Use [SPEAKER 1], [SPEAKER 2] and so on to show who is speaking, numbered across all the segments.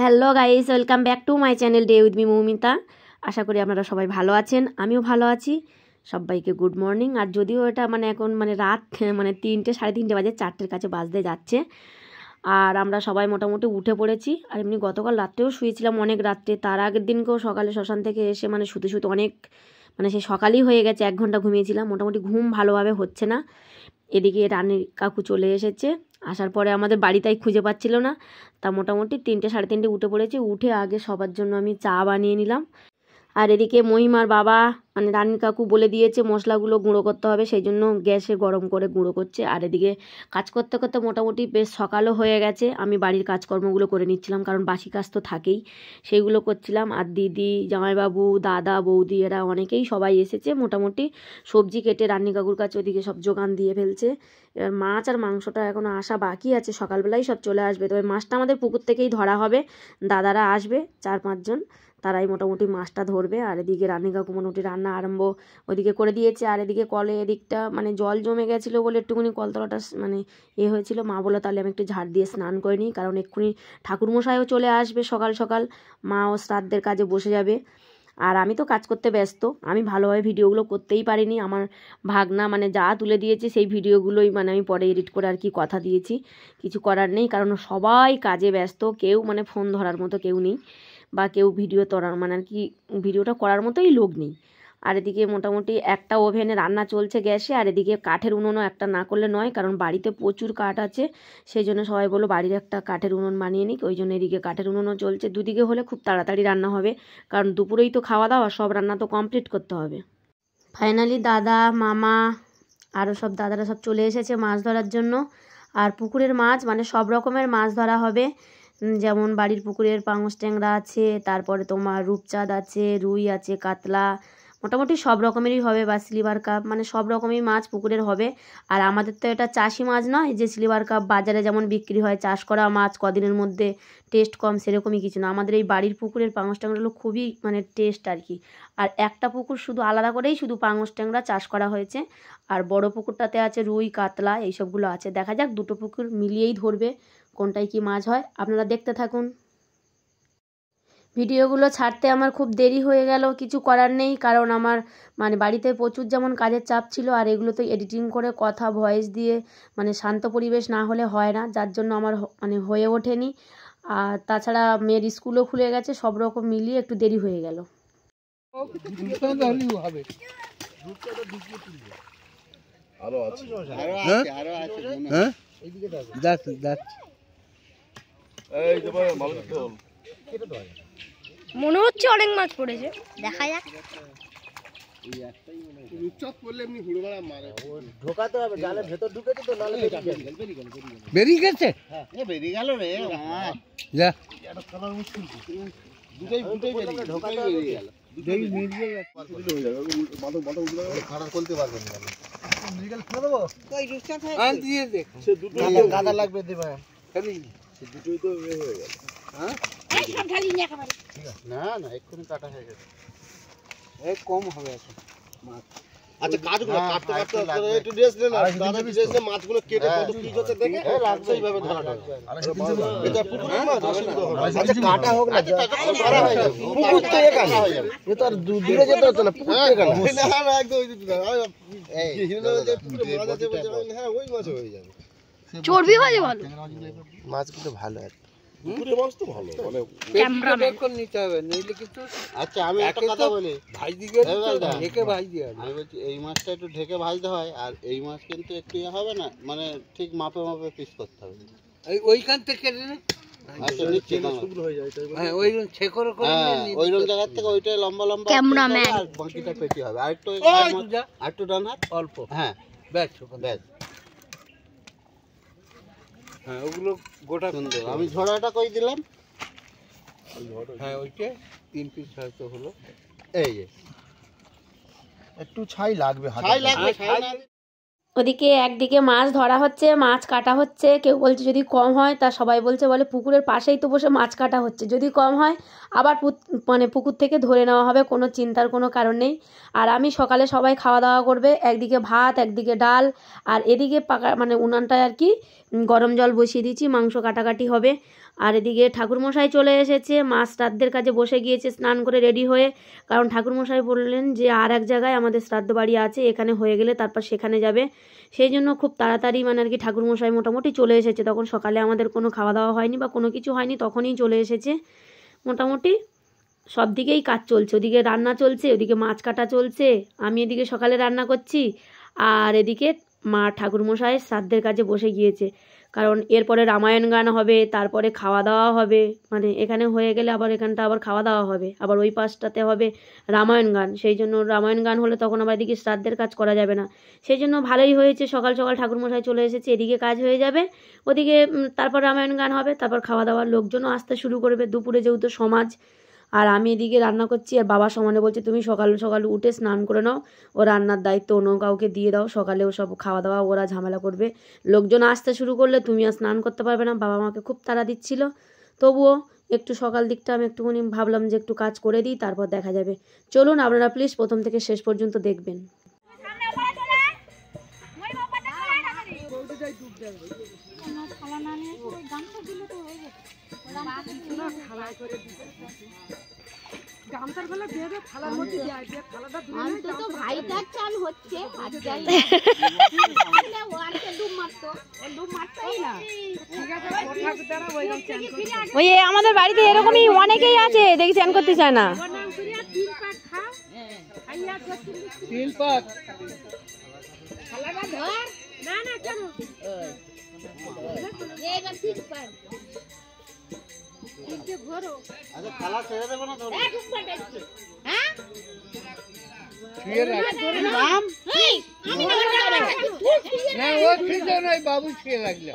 [SPEAKER 1] Hello guys, welcome back to my channel day with me Moumita. আশা করি আপনারা সবাই ভালো আছেন, আমিও ভালো আছি। সবাইকে গুড মর্নিং। আর যদিও এটা এখন রাত 3টে 3:30 বাজে, 4টের কাছে বাজতে যাচ্ছে। আর আমরা সবাই মোটামুটি উঠে পড়েছি। আর এমনি গতকাল রাত্রেও শুয়েছিলাম অনেক রাত্রে, তার আগের দিনকেও সকালে শ্মশান থেকে এসে শুতে শুতে অনেক সে সকালই হয়ে গেছে, 1 ঘন্টা ঘুমিয়েছিলাম। মোটামুটি ঘুম ভালোভাবে হচ্ছে না। এদিকে রানীর কাকু চলে এসেছে, আসার পরে আমাদের বাড়িটাই খুঁজে পাচ্ছিল না। তা মোটামুটি 3টে 3:30 উঠে পড়েছি। উঠে আগে সবার জন্য আমি চা বানিয়ে নিলাম। আর এদিকে মহিমার বাবা রানীর কাকু বলে দিয়েছে মশলাগুলো গুঁড়ো করতে হবে, সেই জন্য গ্যাসে গরম করে গুঁড়ো করছে। আর এদিকে কাজ করতে করতে মোটামুটি বেশ সকালও হয়ে গেছে। আমি বাড়ির কাজকর্মগুলো করে নিচ্ছিলাম, কারণ বাসি কাজ তো থাকেই, সেইগুলো করছিলাম। আর দিদি, জামাইবাবু, দাদা, বৌদি এরা অনেকেই সবাই এসেছে। মোটামুটি সবজি কেটে রানীর কাকুর কাছে ওদিকে সব জোগান দিয়ে ফেলছে। এবার মাছ আর মাংসটা এখনও আসা বাকি আছে, সকালবেলাই সব চলে আসবে। তবে মাছটা আমাদের পুকুর থেকেই ধরা হবে, দাদারা আসবে 4-5 জন, তারাই মোটামুটি মাছটা ধরবে। আর এদিকে রানী কাকু মোটামুটি রান্না আরম্ভ ওদিকে করে দিয়েছে। আর এদিকে কলে এদিকটা জল জমে গেছিলো বলে একটুখানি কলতলাটা হয়েছিল। মা বলে তাহলে আমি একটু ঝাড় দিয়ে স্নান করে নিই, কারণ এক্ষুনি ঠাকুরমশাইও চলে আসবে সকাল সকাল, মাও শ্রাদ্ধের কাজে বসে যাবে। আর আমি তো কাজ করতে ব্যস্ত, আমি ভালোভাবে ভিডিওগুলো করতেই পারিনি। আমার ভাগনা যা তুলে দিয়েছে সেই ভিডিওগুলোই আমি পরে এডিট করে আর কি কথা দিয়েছি। কিছু করার নেই, কারণ সবাই কাজে ব্যস্ত, কেউ ফোন ধরার মতো কেউ নেই, বা কেউ ভিডিও তোলার আর কি ভিডিওটা করার মতোই লোক নেই। আর এদিকে মোটামুটি একটা ওভেনে রান্না চলছে গ্যাসে, আর এদিকে কাঠের উনুনও একটা না করলে নয়, কারণ বাড়িতে প্রচুর কাঠ আছে। সেই জন্য সবাই বলো বাড়ির একটা কাঠের উনুন বানিয়ে নিক, ওই জন্য এদিকে কাঠের উনুনও চলছে। দুদিকে হলে খুব তাড়াতাড়ি রান্না হবে, কারণ দুপুরেই তো খাওয়া দাওয়া, সব রান্না তো কমপ্লিট করতে হবে। ফাইনালি দাদা, মামা আরও সব দাদারা সব চলে এসেছে মাছ ধরার জন্য। আর পুকুরের মাছ সব রকমের মাছ ধরা হবে, যেমন বাড়ির পুকুরের পাঙস ট্যাংরা আছে, তারপরে তোমার রূপচাঁদ আছে, রুই আছে, কাতলা, মোটামুটি সব রকমেরই হবে, বা সিলভার কাপ, সব রকমই মাছ পুকুরের হবে। আর আমাদের তো এটা চাষি মাছ নয় যে সিলভার কাপ বাজারে যেমন বিক্রি হয়, চাষ করা মাছ কদিনের মধ্যে টেস্ট কম, সেরকমই কিছু না। আমাদের এই বাড়ির পুকুরের পাঙস ট্যাংরাগুলো খুবই টেস্ট আর কি। আর একটা পুকুর শুধু আলাদা করেই শুধু পাঙস ট্যাংরা চাষ করা হয়েছে, আর বড় পুকুরটাতে আছে রুই, কাতলা, এইসবগুলো আছে। দেখা যাক, দুটো পুকুর মিলিয়েই ধরবে কোনটায় কি মাছ হয়। আপনারা দেখতে থাকুন। ভিডিওগুলো ছাড়তে আমার খুব দেরি হয়ে গেল, কিছু করার নেই, কারণ আমার বাড়িতে প্রচুর যেমন কাজের চাপ ছিল, আর এগুলো তো এডিটিং করে কথা ভয়েস দিয়ে শান্ত পরিবেশ না হলে হয় না, যার জন্য আমার হয়ে ওঠেনি। আর তাছাড়া মেয়ের স্কুলও খুলে গেছে, সব রকম মিলিয়ে একটু দেরি হয়ে গেল।
[SPEAKER 2] মনে হচ্ছে অনেক মাছ পড়েছে, দেখা যাক।
[SPEAKER 3] ঢোকাতে হবে, জালের ভেতর ঢুকেছে তো, নালে বেরিয়ে গেছে। বেরিয়ে গেল রে, যা দুটোই ঢোকাতে বেরিয়ে গেল। গাদা লাগবে দেবে, দুটোই তো হয়ে গেল। না না, এক্ষুনি কাটা হয়ে গেছে, কম হবে এখন মাছ। আচ্ছা, কাটগুলো কাটতে কাটতে একটু রেস্ট নে না, দাদা রেস্ট নে, মাছগুলো কেটে কত পিস হচ্ছে দেখে সেইভাবে ধরাটা। এটা পুকুরের মাছ, অসুবিধা হবে। আচ্ছা, কাটা হোক না, ধরা হয়ে যাবে। পুকুর তো এখানে হয়ে যাবে, এ তো আর দূরে যেতে হচ্ছে না, পুকুর তো এখানে। না না, একদম ওই দিতে দাও। এই হিরোনাল যে পুকুরে মাছ আছে বলছে, হ্যাঁ ওই মাছ হয়ে যাবে।
[SPEAKER 2] চর্বি ভাজে ভালো,
[SPEAKER 3] মাছগুলো ভালো আছে,
[SPEAKER 4] পুকুরের মাছ তো ভালো,
[SPEAKER 2] ক্যামেরা বের
[SPEAKER 3] করে নিতে হবে, নইলে কিন্তু। আচ্ছা, আমি একটা কথা বলি, ভাই দিকে ঢেকে ভাই দিয়ে, আমি বলছি এই মাছটা একটু ঢেকে ভাজতে হয়, আর এই মাছ কিন্তু একটু হবে না, ঠিক মাপে মাপে পিস করতে হবে। ওইখান থেকে আচ্ছা, নিচ্ছি শুকনো হয়ে যায়, হ্যাঁ ওইরকম ছেকর করে, ওইরকম জায়গা থেকে ওইটাই লম্বা লম্বা
[SPEAKER 2] ক্যামেরাম্যান,
[SPEAKER 3] আর বাকিটা পেটি হবে। আরেকটু ডান হাত অল্প, হ্যাঁ ব্যাস ব্যাস, হ্যাঁ ওগুলো গোটা সুন্দর। আমি ঝোড়াটা কই দিলাম, হ্যাঁ ওইটা 3 পিস হয়তো হলো। এই যে একটু ছাই লাগবে, ছাই লাগবে, ছাই লাগবে।
[SPEAKER 1] ওদিকে একদিকে মাছ ধরা হচ্ছে, মাছ কাটা হচ্ছে। কেউ বলছে যদি কম হয়, তা সবাই বলে পুকুরের পাশেই তো বসে মাছ কাটা হচ্ছে, যদি কম হয় আবার পুকুর থেকে ধরে নেওয়া হবে, কোনো চিন্তার কোনো কারণ নেই। আর আমি সকালে সবাই খাওয়া দাওয়া করবে, একদিকে ভাত, একদিকে ডাল, আর এদিকে পাকা উনানটায় আর কি গরম জল বসিয়ে দিয়েছি, মাংস কাটাকাটি হবে। আর এদিকে ঠাকুরমশাই চলে এসেছে, মা শ্রাদ্ধের কাজে বসে গিয়েছে স্নান করে রেডি হয়ে, কারণ ঠাকুরমশাই বললেন যে আর এক জায়গায় আমাদের শ্রাদ্ধ বাড়ি আছে, এখানে হয়ে গেলে তারপর সেখানে যাবে। সেই জন্য খুব তাড়াতাড়ি মানে আর কি ঠাকুরমশাই মোটামুটি চলে এসেছে। তখন সকালে আমাদের কোনো খাওয়া দাওয়া হয়নি বা কোনো কিছু হয়নি, তখনই চলে এসেছে। মোটামুটি সব দিকেই কাজ চলছে, ওদিকে রান্না চলছে, ওদিকে মাছ কাটা চলছে, আমি এদিকে সকালে রান্না করছি, আর এদিকে মা ঠাকুরমশাই শ্রাদ্ধের কাজে বসে গিয়েছে। কারণ এরপরে রামায়ণ গান হবে, তারপরে খাওয়া দাওয়া হবে, মানে এখানে হয়ে গেলে আবার এখানটা আবার খাওয়া দাওয়া হবে, আবার ওই পাশটাতে হবে রামায়ণ গান। সেই জন্য রামায়ণ গান হলে তখন আবার এদিকে শ্রাদ্ধের কাজ করা যাবে না। সেই জন্য ভালোই হয়েছে সকাল সকাল ঠাকুরমশাই চলে এসেছে, এদিকে কাজ হয়ে যাবে, ওদিকে তারপর রামায়ণ গান হবে, তারপর খাওয়া দাওয়ার লোকজনও আসতে শুরু করবে দুপুরে যেহেতু সমাজ। আর আমি এদিকে রান্না করছি, আর বাবা সমানে বলছে তুমি সকাল সকাল উঠে স্নান করে নাও, ও রান্নার দায়িত্ব অন্য কাউকে দিয়ে দাও, সকালে ও সব খাওয়া দাওয়া ওরা ঝামেলা করবে, লোকজন আসতে শুরু করলে তুমি আর স্নান করতে পারবে না। বাবা আমাকে খুব তাড়া দিচ্ছিল, তবুও একটু সকাল দিকটা আমি একটুখানি ভাবলাম যে একটু কাজ করে দিই, তারপর দেখা যাবে। চলুন আপনারা প্লিজ প্রথম থেকে শেষ পর্যন্ত দেখবেন।
[SPEAKER 2] ওই আমাদের বাড়িতে এরকমই অনেকেই আছে, দেখি চান করতে চায় না।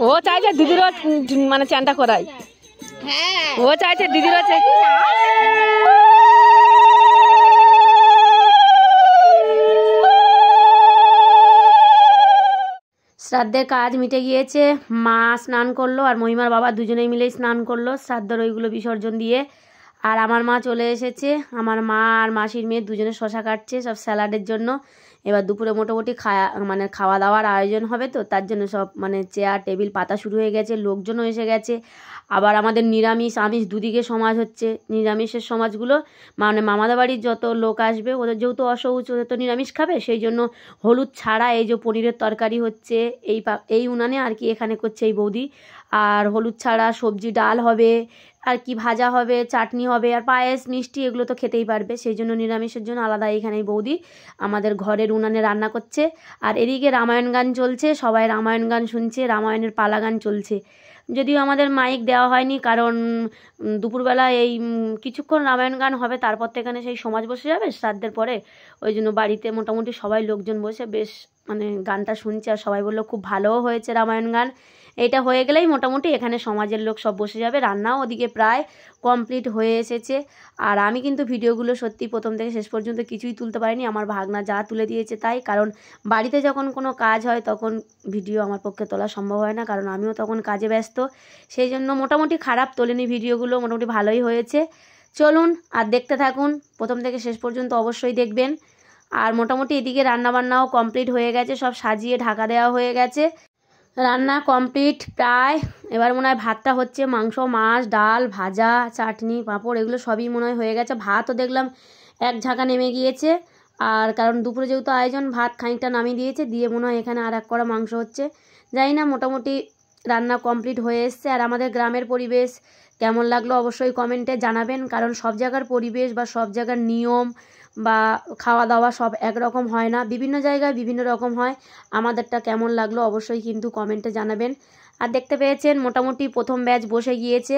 [SPEAKER 2] ও চাইছে দিদিরও মানে চানটা করাই, ও চাইছে দিদিরও
[SPEAKER 1] শ্রাদ্ধের কাজ মিটে গিয়েছে, মা স্নান করলো আর মহিমার বাবা দুজনেই মিলেই স্নান করলো শ্রাদ্ধের ওইগুলো বিসর্জন দিয়ে। আর আমার মা চলে এসেছে, আমার মা আর মাসির মেয়ে দুজনে শশা কাটছে সব স্যালাডের জন্য। এবার দুপুরে মোটামুটি খাওয়া দাওয়ার আয়োজন হবে, তো তার জন্য সব মানে চেয়ার টেবিল পাতা শুরু হয়ে গেছে, লোকজনও এসে গেছে। আবার আমাদের নিরামিষ আমিষ দুদিকে সমাজ হচ্ছে, নিরামিষের সমাজগুলো মানে মামাদের বাড়ির যত লোক আসবে ওদের যেহেতু অসৌচ, ওদের তো নিরামিষ খাবে, সেই জন্য হলুদ ছাড়া এই যে পনিরের তরকারি হচ্ছে এই উনানে আর কি, এখানে করছে এই বৌদি। আর হলুদ ছাড়া সবজি ডাল হবে, আর কি ভাজা হবে, চাটনি হবে, আর পায়েস মিষ্টি এগুলো তো খেতেই পারবে, সেই জন্য নিরামিষের জন্য আলাদা এইখানে বৌদি আমাদের ঘরের উনানে রান্না করছে। আর এদিকে রামায়ণ গান চলছে, সবাই রামায়ণ গান শুনছে, রামায়ণের পালা গান চলছে। যদিও আমাদের মাইক দেওয়া হয়নি, কারণ দুপুরবেলা এই কিছুক্ষণ রামায়ণ গান হবে, তারপর তো এখানে সেই সমাজ বসে যাবে শ্রাদ্ধের পরে, ওই জন্য বাড়িতে মোটামুটি সবাই লোকজন বসে বেশ মানে গানটা শুনছে। আর সবাই বললো খুব ভালোও হয়েছে রামায়ণ গান। এটা হয়ে গেলেই মোটামুটি এখানে সমাজের লোক সব বসে যাবে, রান্নাও ওদিকে প্রায় কমপ্লিট হয়ে এসেছে। আর আমি কিন্তু ভিডিওগুলো সত্যি প্রথম থেকে শেষ পর্যন্ত কিছুই তুলতে পারিনি, আমার ভাগনা যা তুলে দিয়েছে তাই, কারণ বাড়িতে যখন কোনো কাজ হয় তখন ভিডিও আমার পক্ষে তোলা সম্ভব হয় না, কারণ আমিও তখন কাজে ব্যস্ত, সেই জন্য মোটামুটি খারাপ তোলেনি ভিডিওগুলো, মোটামুটি ভালোই হয়েছে। চলুন আর দেখতে থাকুন, প্রথম থেকে শেষ পর্যন্ত অবশ্যই দেখবেন। আর মোটামুটি এদিকে রান্নাবান্নাও কমপ্লিট হয়ে গেছে, সব সাজিয়ে ঢাকা দেওয়া হয়ে গেছে, রান্না কমপ্লিট প্রায়। এবার মনে হয় ভাতটা হচ্ছে, মাংস মাছ ডাল ভাজা চাটনি পাঁপড় এগুলো সবই মনে হয় হয়ে গেছে। ভাতও দেখলাম এক ঝাঁকা নেমে গিয়েছে, আর কারণ দুপুরে যেহেতু আয়োজন ভাত খানিকটা নামিয়ে দিয়েছে, দিয়ে মনে হয় এখানে আর এক কড়া মাংস হচ্ছে, জানি না, মোটামুটি রান্না কমপ্লিট হয়ে এসছে। আর আমাদের গ্রামের পরিবেশ কেমন লাগলো অবশ্যই কমেন্টে জানাবেন, কারণ সব জায়গার পরিবেশ বা সব জায়গার নিয়ম বা খাওয়া দাওয়া সব একরকম হয় না, বিভিন্ন জায়গায় বিভিন্ন রকম হয়। আমাদেরটা কেমন লাগলো অবশ্যই কিন্তু কমেন্টে জানাবেন। আর দেখতে পেয়েছেন মোটামুটি প্রথম ব্যাচ বসে গিয়েছে,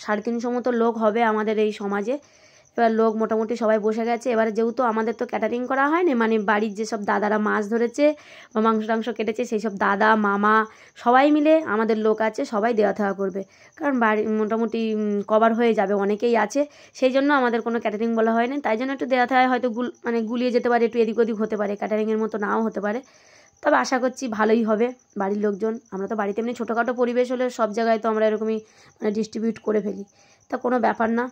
[SPEAKER 1] 350 মতো লোক হবে আমাদের এই সমাজে। এবার লোক মোটামুটি সবাই বসে গেছে। এবার যেহেতু আমাদের তো ক্যাটারিং করা হয় না, মানে বাড়ির যেসব দাদারা মাছ ধরেছে বা মাংস টাংস কেটেছে সেই সব দাদা মামা সবাই মিলে আমাদের লোক আছে, সবাই দেওয়া থাওয়া করবে, কারণ বাড়ি মোটামুটি কভার হয়ে যাবে, অনেকেই আছে, সেই জন্য আমাদের কোনো ক্যাটারিং বলা হয় না, তাই জন্য একটু দেওয়া থাওয়া হয়তো গুলিয়ে যেতে পারে, একটু এদিক ওদিক হতে পারে, ক্যাটারিংয়ের মতো নাও হতে পারে, তবে আশা করছি ভালোই হবে। বাড়ির লোকজন, আমরা তো বাড়িতে এমনি ছোটোখাটো পরিবেশ হলে সব জায়গায় তো আমরা এরকমই মানে ডিস্ট্রিবিউট করে ফেলি, তা কোনো ব্যাপার না।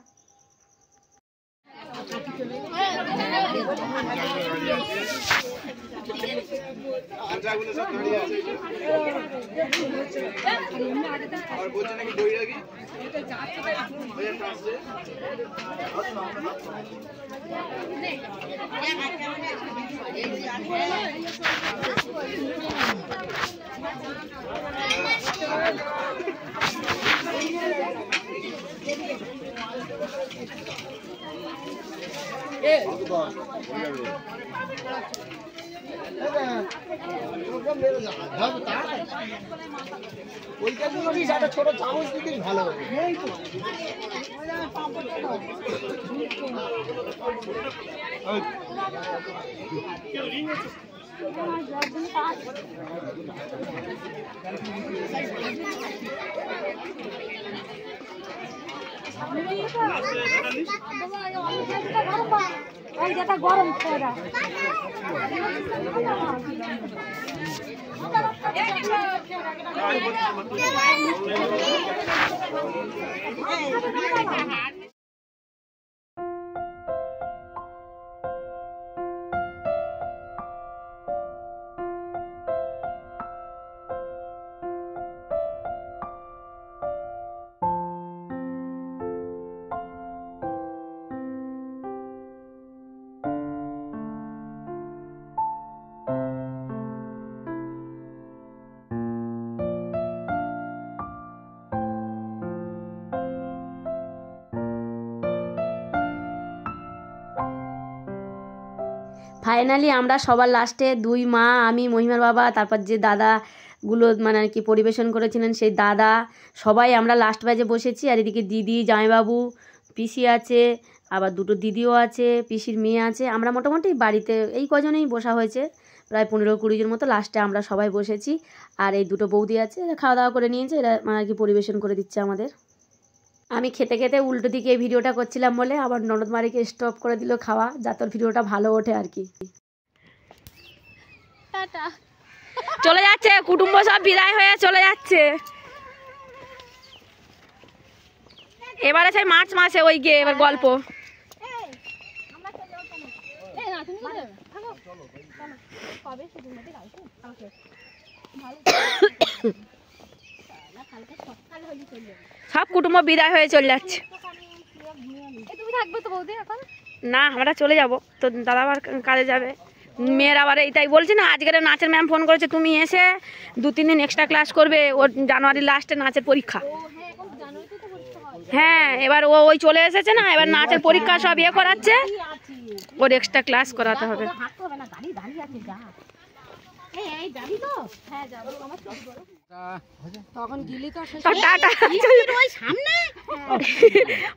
[SPEAKER 3] ছোট চামচ দিতেই ভালো হবে।
[SPEAKER 4] গরম
[SPEAKER 1] ফাইনালি আমরা সবার লাস্টে দুই মা, আমি, মহিমার বাবা, তারপর যে দাদাগুলো মানে আর কি পরিবেশন করেছিলেন সেই দাদা, সবাই আমরা লাস্ট ব্যাচে বসেছি। আর এদিকে দিদি, জামাইবাবু, পিসি আছে, আবার দুটো দিদিও আছে, পিসির মেয়ে আছে। আমরা মোটামুটি বাড়িতে এই কজনেই বসা হয়েছে, প্রায় 15-20 জন মতো। লাস্টে আমরা সবাই বসেছি। আর এই দুটো বৌদি আছে, এরা খাওয়া দাওয়া করে নিয়েছে, এরা মানে আর কি পরিবেশন করে দিচ্ছে আমাদের। আমি খেতে খেতে উল্টো দিকে এই ভিডিওটা করছিলাম বলে আবার ননদ মারিকে স্টপ করে দিল খাওয়া, যাতে ভিডিওটা ভালো ওঠে আর কি।
[SPEAKER 2] চলে যাচ্ছে কুটুম্ব সব বিদায় হয়ে চলে যাচ্ছে। এবারে সেই মার্চ মাসে ওই গিয়ে এবার গল্প। সব কুটুম্ব বিদায় হয়ে চলে যাচ্ছে। না আমরা চলে যাব, তো দাদা আবার কাজে যাবে, মেয়ের আবার এইটাই বলছি না। আজকের নাচের ম্যাম ফোন করেছে, তুমি এসে 2-3 দিন এক্সট্রা ক্লাস করবে, ওর জানুয়ারির লাস্টে নাচের পরীক্ষা। হ্যাঁ এবার ও ওই চলে এসেছে না, এবার নাচের পরীক্ষা সব ইয়ে করাচ্ছে, ওর এক্সট্রা ক্লাস করাতে হবে।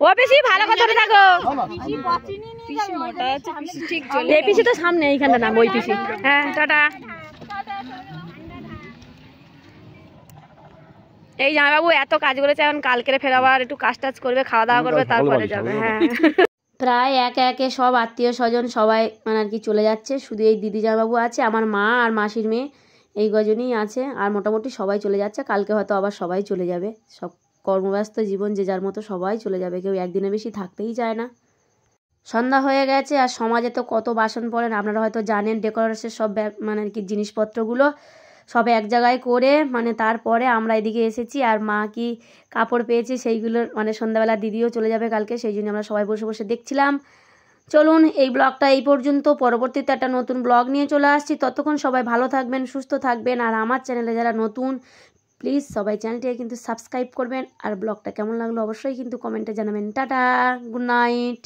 [SPEAKER 2] ও বেশি ভালো কথা থাকো, পিসি তো সামনে এইখানটা নাম, ওই পিসি। হ্যাঁ টাটা। এই জামাইবাবু এত কাজ করেছে, এখন কালকে ফের আবার একটু কাজ টাজ করবে, খাওয়া দাওয়া করবে, তারপরে যাবে। হ্যাঁ
[SPEAKER 1] প্রায় একে একে সব আত্মীয় স্বজন সবাই মানে আর কি চলে যাচ্ছে, শুধু এই দিদি জামাইবাবু আছে, আমার মা আর মাসির মেয়ে, এই গজনই আছে। আর মোটামুটি সবাই চলে যাচ্ছে, কালকে হয়তো আবার সবাই চলে যাবে। সব কর্মব্যস্ত জীবন, যে যার মতো সবাই চলে যাবে, কেউ একদিনে বেশি থাকতেই চায় না। সন্ধ্যা হয়ে গেছে, আর সমাজে তো কত বাসন পড়েন, আপনারা হয়তো জানেন। ডেকোরেশনের সব মানে আর কি জিনিসপত্রগুলো সব এক জায়গায় করে মানে তারপরে আমরা এদিকে এসেছি। আর মা কি কাপড় পেয়েছে সেইগুলো মানে সন্ধ্যাবেলা দিদিও চলে যাবে কালকে, সেই জন্য আমরা সবাই বসে বসে দেখছিলাম। চলুন এই ব্লগটা এই পর্যন্ত, পরবর্তীতে একটা নতুন ব্লগ নিয়ে চলে আসছি। ততক্ষণ সবাই ভালো থাকবেন, সুস্থ থাকবেন। আর আমার চ্যানেলে যারা নতুন, প্লিজ সবাই চ্যানেলটিকে কিন্তু সাবস্ক্রাইব করবেন। আর ব্লগটা কেমন লাগলো অবশ্যই কিন্তু কমেন্টে জানাবেন। Tata, good night.